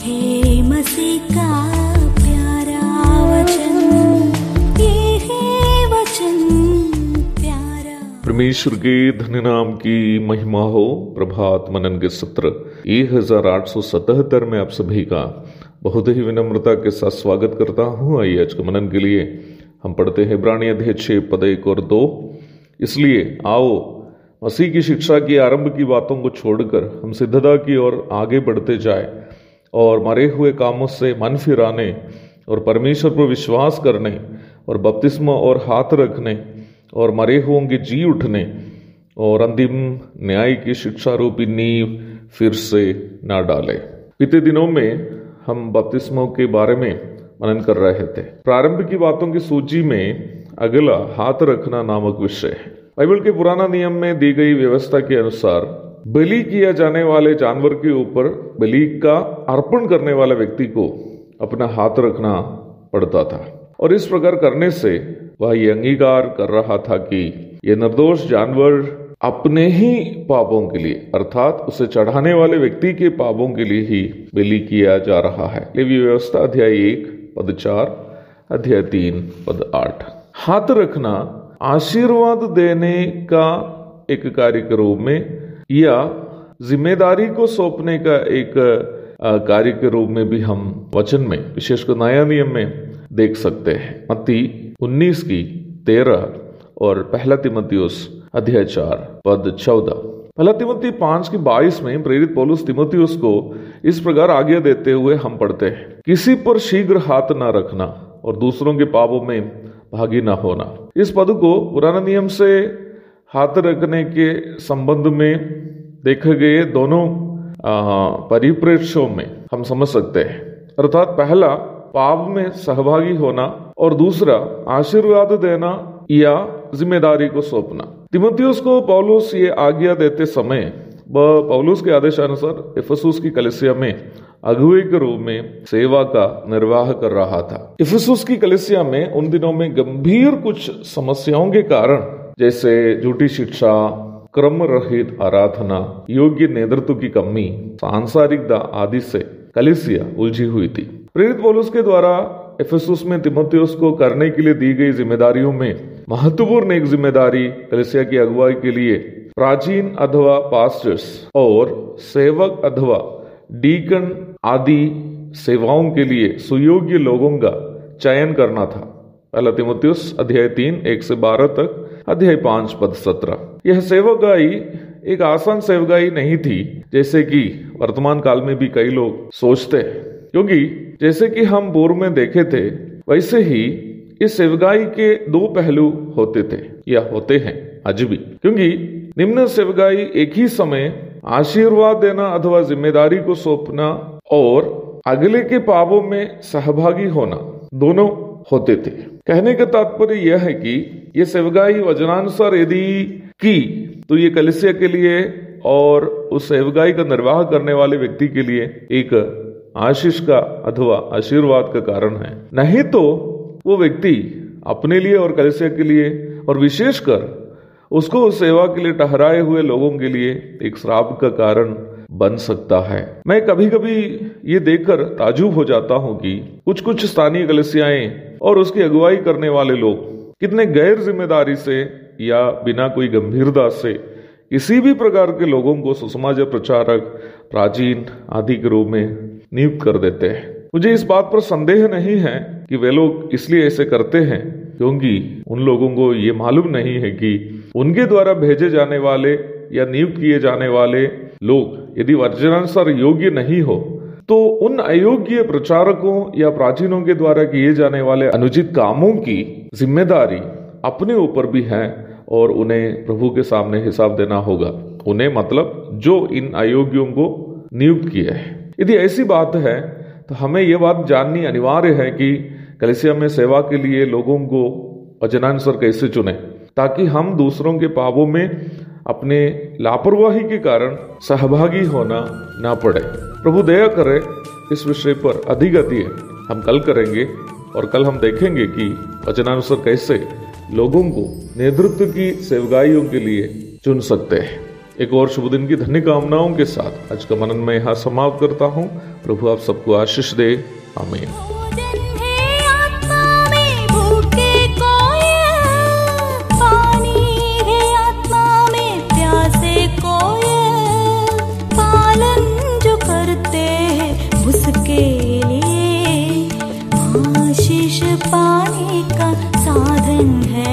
हे मसीह का प्यारा वचन, ये है वचन प्यारा। परमेश्वर के धन्य नाम की महिमा हो। प्रभात मनन के सत्र 1877 में आप सभी का बहुत ही विनम्रता के साथ स्वागत करता हूँ। आइए आज के मनन के लिए हम पढ़ते हैं इब्रानी अध्याय 6 पद 1 और 2। इसलिए आओ मसीह की शिक्षा की आरंभ की बातों को छोड़कर हम सिद्धता की ओर आगे बढ़ते जाए और मरे हुए कामों से मन फिराने और परमेश्वर पर विश्वास करने और बपतिस्मा और हाथ रखने और मरे हुओं के जी उठने और अंतिम न्याय की शिक्षा रूपी नींव फिर से ना डाले। बीते दिनों में हम बपतिस्मों के बारे में मनन कर रहे थे। प्रारंभ की बातों की सूची में अगला हाथ रखना नामक विषय है। बाइबल के पुराना नियम में दी गई व्यवस्था के अनुसार बलि किया जाने वाले जानवर के ऊपर बलि का अर्पण करने वाले व्यक्ति को अपना हाथ रखना पड़ता था और इस प्रकार करने से वह ये अंगीकार कर रहा था कि यह निर्दोष जानवर अपने ही पापों के लिए अर्थात उसे चढ़ाने वाले व्यक्ति के पापों के लिए ही बलि किया जा रहा है। लेवी व्यवस्था अध्याय 1 पद 4, अध्याय 3 पद 8। हाथ रखना आशीर्वाद देने का एक कार्य के रूप में या जिम्मेदारी को सौंपने का एक कार्य के रूप में भी हम वचन में विशेषकर नया नियम में देख सकते हैं। मत्ती 19 की 13 और पहला तीमुथियुस अध्याय 4 पद 14। पहला तीमुथी 5 की 22 में प्रेरित पौलुस तीमुथियुस को इस प्रकार आज्ञा देते हुए हम पढ़ते हैं, किसी पर शीघ्र हाथ न रखना और दूसरों के पापों में भागी न होना। इस पद को पुराना नियम से हाथ रखने के संबंध में देखे गए दोनों परिप्रेक्ष्यों में हम समझ सकते हैं। अर्थात पहला पाप में सहभागी होना और दूसरा आशीर्वाद देना या जिम्मेदारी को सौंपना। तीमुथियुस को पौलुस ये आज्ञा देते समय वह पौलुस के आदेशानुसार इफिसुस की कलीसिया में अगुवे के रूप में सेवा का निर्वाह कर रहा था। इफिसुस की कलीसिया में उन दिनों में गंभीर कुछ समस्याओं के कारण जैसे झूठी शिक्षा, क्रम रहित आराधना, योग्य नेतृत्व की कमी, सांसारिकता आदि से कलीसिया उलझी हुई थी। प्रेरित पौलुस के द्वारा इफिसुस में तीमुथियुस को करने के लिए दी गई जिम्मेदारियों में महत्वपूर्ण एक जिम्मेदारी कलीसिया की अगुवाई के लिए प्राचीन अथवा पास्टर्स और सेवक अथवा डीकन आदि सेवाओं के लिए सुयोग्य लोगों का चयन करना था। पहला तीमुथियुस अध्याय 3 1 से 12 तक, अध्याय 5 पद 17। यह सेवकाई एक आसान सेवकाई नहीं थी जैसे कि वर्तमान काल में भी कई लोग सोचते हैं, क्योंकि जैसे कि हम पूर्व में देखे थे वैसे ही इस सेवकाई के दो पहलू होते थे या होते हैं आज भी। क्योंकि निम्न सेवकाई एक ही समय आशीर्वाद देना अथवा जिम्मेदारी को सौंपना और अगले के पापों में सहभागी होना दोनों होते थे। कहने का तात्पर्य यह है कि ये सेवकाई वचनानुसार यदि की तो ये कलीसिया के लिए और उस सेवकाई का निर्वाह करने वाले व्यक्ति के लिए एक आशीष का अथवा आशीर्वाद का कारण है। नहीं तो वो व्यक्ति अपने लिए और कलीसिया के लिए और विशेषकर उसको उस सेवा के लिए ठहराए हुए लोगों के लिए एक श्राप का कारण बन सकता है। मैं कभी कभी ये देखकर ताजुब हो जाता हूँ कि कुछ स्थानीय कलीसियाएं और उसकी अगुवाई करने वाले लोग कितने गैर जिम्मेदारी से या बिना कोई गंभीरता से किसी भी प्रकार के लोगों को सुसमाचार प्रचारक, प्राचीन आदि के रूप में नियुक्त कर देते हैं। मुझे इस बात पर संदेह नहीं है कि वे लोग इसलिए ऐसे करते हैं क्योंकि उन लोगों को ये मालूम नहीं है कि उनके द्वारा भेजे जाने वाले या नियुक्त किए जाने वाले लोग यदि वचनानुसार योग्य नहीं हो तो उन अयोग्य प्रचारकों या प्राचीनों के द्वारा किए जाने वाले अनुचित कामों की जिम्मेदारी अपने ऊपर भी है और उन्हें प्रभु के सामने हिसाब देना होगा। उन्हें मतलब जो इन अयोग्यों को नियुक्त किया है। यदि ऐसी बात है तो हमें यह बात जाननी अनिवार्य है कि कलीसिया में सेवा के लिए लोगों को वचनानुसार कैसे चुने ताकि हम दूसरों के पापों में अपने लापरवाही के कारण सहभागी होना ना पड़े। प्रभु दया करे इस विषय पर अधिक हम कल करेंगे और कल हम देखेंगे कि वचनानुसार कैसे लोगों को नेतृत्व की सेवकाइयों के लिए चुन सकते हैं। एक और शुभ दिन की धन्य कामनाओं के साथ आज का मनन मैं यहाँ समाप्त करता हूँ। प्रभु आप सबको आशीष दे। आमीन। भोजन है आत्मा में भूखे कोयल, पानी है आत्मा में प्यासे कोयल, पालन जो करते हैं उसके लिए आशीष पाने का साधन है।